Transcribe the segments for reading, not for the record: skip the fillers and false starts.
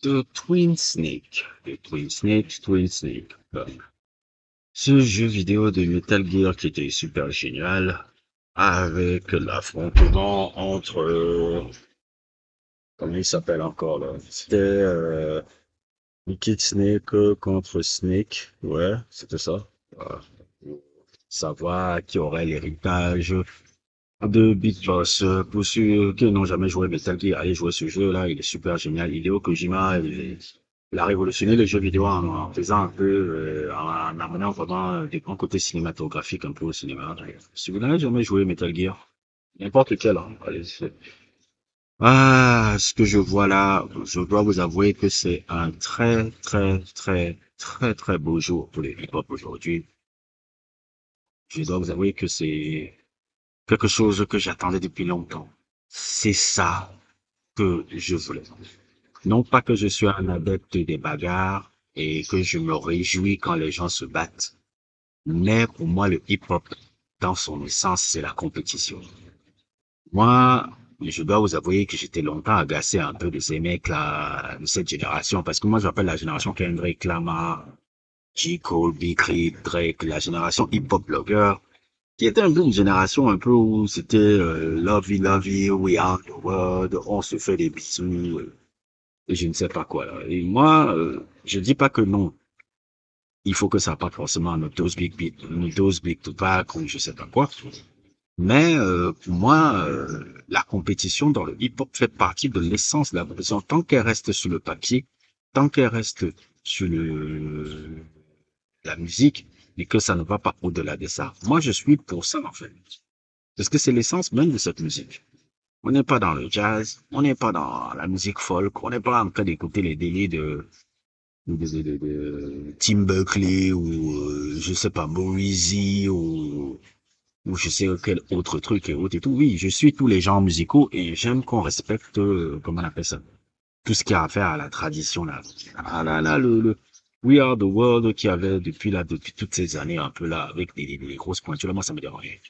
de Twin Snake. Twin Snake. Ce jeu vidéo de Metal Gear qui était super génial, avec l'affrontement entre, comment il s'appelle encore là? C'était Liquid Snake contre Snake, ouais, c'était ça. Voilà. Savoir qui aurait l'héritage de Big Boss. Pour ceux qui n'ont jamais joué Metal Gear, allez jouer ce jeu-là, il est super génial. Hideo Kojima, il a révolutionné le jeu vidéo en faisant un peu, en amenant vraiment des grands côtés cinématographiques un peu au cinéma. Si vous n'avez jamais joué Metal Gear, n'importe quel, hein, allez, ce que je vois là, je dois vous avouer que c'est un très beau jour pour les hip-hop aujourd'hui. Je dois vous avouer que c'est quelque chose que j'attendais depuis longtemps. C'est ça que je voulais. Non pas que je suis un adepte des bagarres et que je me réjouis quand les gens se battent, mais pour moi, le hip-hop, dans son essence, c'est la compétition. Moi, je dois vous avouer que j'étais longtemps agacé un peu de ces mecs-là, de cette génération, parce que moi, j'appelle la génération Kendrick Lamar, J. Cole, Big Crit, Drake, la génération hip-hop blogueur, qui était un peu une génération un peu où c'était lovey, we are the world, on se fait des bisous, et je ne sais pas quoi là. Et moi, je dis pas que non, il faut que ça parte forcément à Notorious Big Beat, Notorious Big Tupac ou je sais pas quoi. Mais pour moi, la compétition dans le hip-hop fait partie de l'essence de la compétition. Tant qu'elle reste sur le papier, tant qu'elle reste sur la musique, et que ça ne va pas au-delà de ça. Moi, je suis pour ça en fait. Parce que c'est l'essence même de cette musique. On n'est pas dans le jazz, on n'est pas dans la musique folk, on n'est pas en train d'écouter les délits de Tim Buckley ou je sais pas, Morrissey ou je sais quel autre truc et autres et tout. Oui, je suis tous les genres musicaux et j'aime qu'on respecte, comment on appelle ça, tout ce qui a à faire à la tradition là. Ah là là, le We Are the World qui avait depuis toutes ces années un peu là avec des grosses pointures, là, moi ça me dérangeait.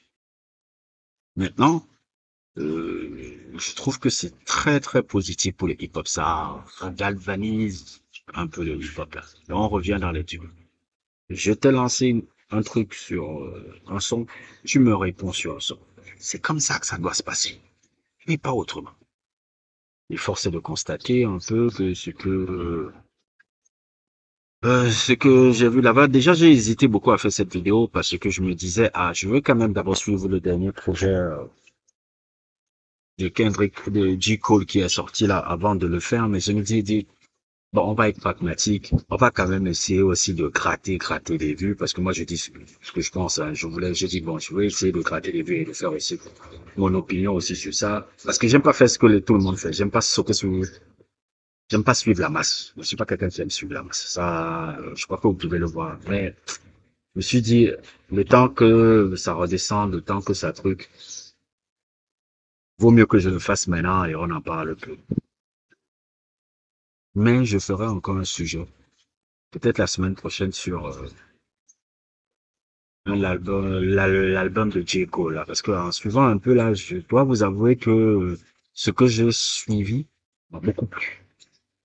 Maintenant, je trouve que c'est très positif pour les hip-hop. Ça galvanise un peu le hip-hop là. Et on revient dans les tubes. Je t'ai lancé un truc sur un son, tu me réponds sur un son. C'est comme ça que ça doit se passer, et pas autrement. Et force est de constater un peu que ce que j'ai vu là-bas, déjà j'ai hésité beaucoup à faire cette vidéo parce que je me disais, ah, je veux quand même d'abord suivre le dernier projet de Kendrick, de J. Cole qui est sorti là avant de le faire, mais je me dis, bon, on va être pragmatique. On va quand même essayer aussi de gratter des vues, parce que moi, je dis ce que je pense, hein. Je dis, bon, je vais essayer de gratter des vues et de faire aussi mon opinion aussi sur ça. Parce que j'aime pas faire ce que tout le monde fait. J'aime pas suivre la masse. Je suis pas quelqu'un qui aime suivre la masse. Ça, je crois que vous pouvez le voir. Mais, je me suis dit, le temps que ça redescende, le temps que ça truc, vaut mieux que je le fasse maintenant et on en parle peu. Mais je ferai encore un sujet, peut-être la semaine prochaine sur, l'album de J. Cole, là, parce que en suivant un peu là, je dois vous avouer que ce que j'ai suivi m'a beaucoup plu.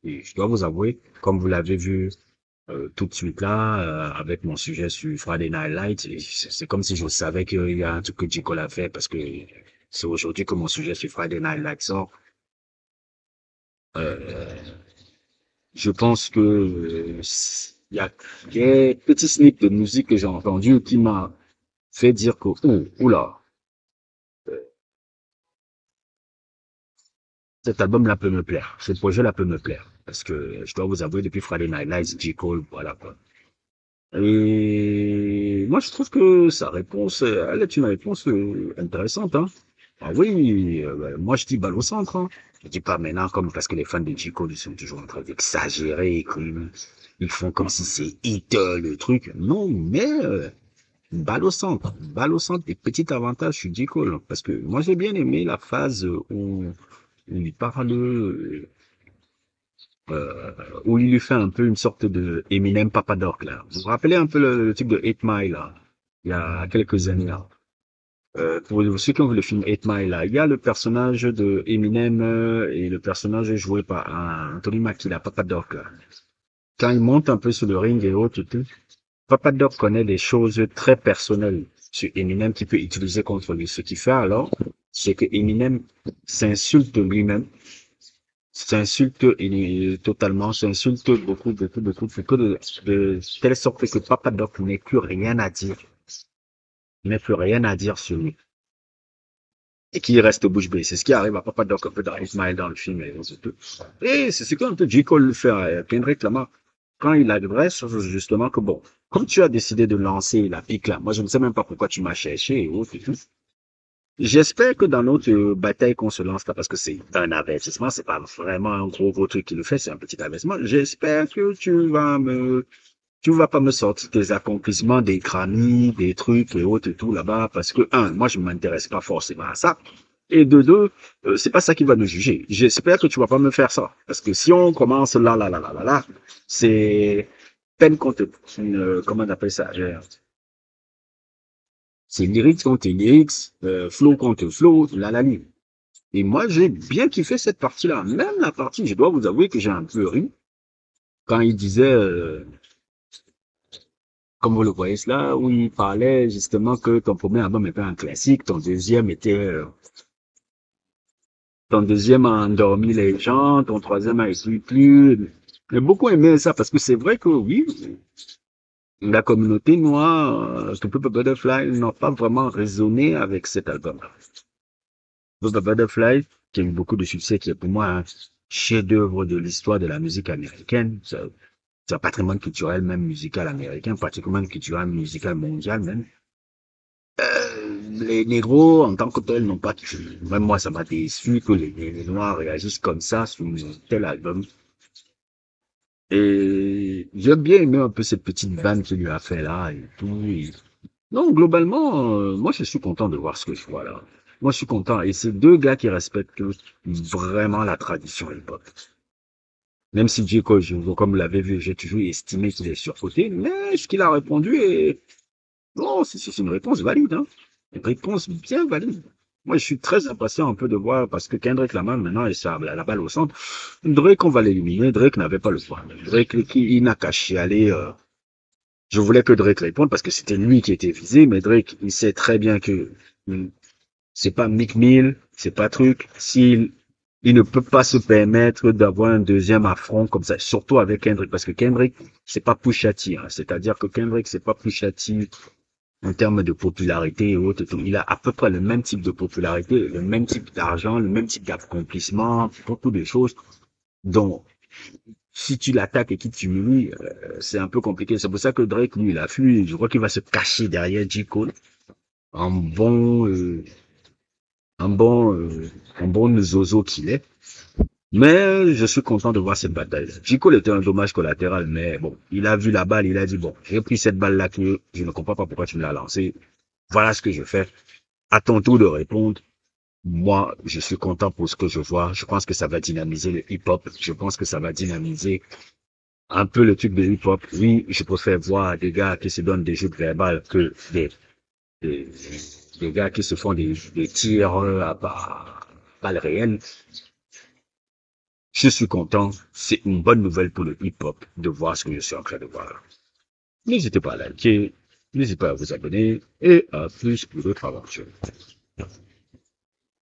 Et je dois vous avouer, comme vous l'avez vu tout de suite là, avec mon sujet sur Friday Night Lights, et c'est comme si je savais qu'il y a un truc que J. Cole a fait, parce que c'est aujourd'hui que mon sujet sur Friday Night Lights sort. Euh, je pense que il y a des petits snips de musique que j'ai entendu qui m'a fait dire que, oh, oula, cet album-là peut me plaire. Ce projet-là peut me plaire. Parce que je dois vous avouer, depuis Friday Night Lights, J. Cole, voilà quoi. Et moi, je trouve que sa réponse, elle est une réponse intéressante. Hein. Ah oui, moi je dis balle au centre. Hein. Je dis pas maintenant comme parce que les fans de J. Cole ils sont toujours en train d'exagérer, ils font comme si c'est hit le truc. Non, mais balle au centre, des petits avantages sur J. Cole. Parce que moi j'ai bien aimé la phase où il parle où il lui fait un peu une sorte de Eminem Papadoc là. Vous vous rappelez un peu le truc de 8 Mile là, il y a quelques années là. Pour ceux qui ont vu le film 8 Mile, là, il y a le personnage de Eminem et le personnage joué par Anthony Mackie, là, Papa Doc, là. Quand il monte un peu sur le ring et autres, et tout, Papa Doc connaît des choses très personnelles sur Eminem qu'il peut utiliser contre lui. Ce qu'il fait alors, c'est que Eminem s'insulte lui-même, totalement, s'insulte beaucoup, beaucoup, beaucoup, fait que de telle sorte que Papa Doc n'ait plus rien à dire, n'ait plus rien à dire sur lui. Et qui reste bouche bée. C'est ce qui arrive à Papa Doc un peu dans Ismaël dans le film et tout. Et c'est ce qu'un peu J. Cole fait à Kendrick Lamar quand il adresse justement que bon, comme tu as décidé de lancer la pique là, moi je ne sais même pas pourquoi tu m'as cherché et autres et tout. J'espère que dans notre bataille qu'on se lance là, parce que c'est un avertissement, c'est pas vraiment un gros truc qui le fait, c'est un petit avertissement. J'espère que tu vas pas me sortir tes accomplissements, des Grammy, des trucs et autres et tout là-bas, parce que, un, moi, je m'intéresse pas forcément à ça. Et de deux, c'est pas ça qui va nous juger. J'espère que tu vas pas me faire ça. Parce que si on commence là, c'est peine contre, comment on appelle ça? C'est lyrics contre lyrics, flow contre flow, la. Et moi, j'ai bien kiffé cette partie-là. Même la partie, je dois vous avouer que j'ai un peu ri quand il disait, comme vous le voyez là, où il parlait justement que ton premier album était un classique, ton deuxième a endormi les gens, ton troisième a été plus. J'ai beaucoup aimé ça parce que c'est vrai que oui, la communauté noire, To Pimp a Butterfly n'a pas vraiment résonné avec cet album. To Pimp a Butterfly, qui a eu beaucoup de succès, qui est pour moi un chef-d'œuvre de l'histoire de la musique américaine. C'est un patrimoine culturel, même musical américain, patrimoine culturel musical mondial, même. Les négros, en tant que tels, n'ont pas kiffé. Même moi, ça m'a déçu que les noirs réagissent comme ça sur un tel album. Et j'ai bien aimé un peu cette petite vanne qu'il lui a fait là et tout. Non, globalement, moi, je suis content de voir ce que je vois là. Moi, je suis content. Et c'est deux gars qui respectent vraiment la tradition hip-hop. Même si J. Cole, comme vous l'avez vu, j'ai toujours estimé qu'il est surcoté, mais ce qu'il a répondu est, bon, c'est une réponse valide, hein. Une réponse bien valide. Moi, je suis très impatient un peu de voir, parce que Kendrick Lamar, maintenant, il a la balle au centre. Drake, on va l'éliminer. Drake n'avait pas le choix. Drake, il n'a qu'à chialer. Je voulais que Drake réponde parce que c'était lui qui était visé, mais Drake, il sait très bien que c'est pas Meek Mill, c'est pas truc. Il ne peut pas se permettre d'avoir un deuxième affront comme ça, surtout avec Kendrick, parce que Kendrick, c'est pas Pusha T, hein. C'est-à-dire que Kendrick, c'est pas Pusha T en termes de popularité et autres. Il a à peu près le même type de popularité, le même type d'argent, le même type d'accomplissement, beaucoup de choses. Donc, si tu l'attaques et qu'il t'humilie, c'est un peu compliqué. C'est pour ça que Drake, lui, il a fui. Je crois qu'il va se cacher derrière J. Cole. Un bon, euh, un bon, un bon zozo qu'il est. Mais je suis content de voir cette bataille. J. Cole était un dommage collatéral, mais bon, il a vu la balle, il a dit, bon, j'ai pris cette balle-là que je ne comprends pas pourquoi tu me l'as lancée. Voilà ce que je fais. À ton tour de répondre. Moi, je suis content pour ce que je vois. Je pense que ça va dynamiser le hip-hop. Je pense que ça va dynamiser un peu le truc de hip-hop. Oui, je préfère voir des gars qui se donnent des jeux verbales que des, des gars qui se font des tirs à balles réelles. Je suis content. C'est une bonne nouvelle pour le hip-hop de voir ce que je suis en train de voir. N'hésitez pas à liker, n'hésitez pas à vous abonner et à plus pour d'autres aventures.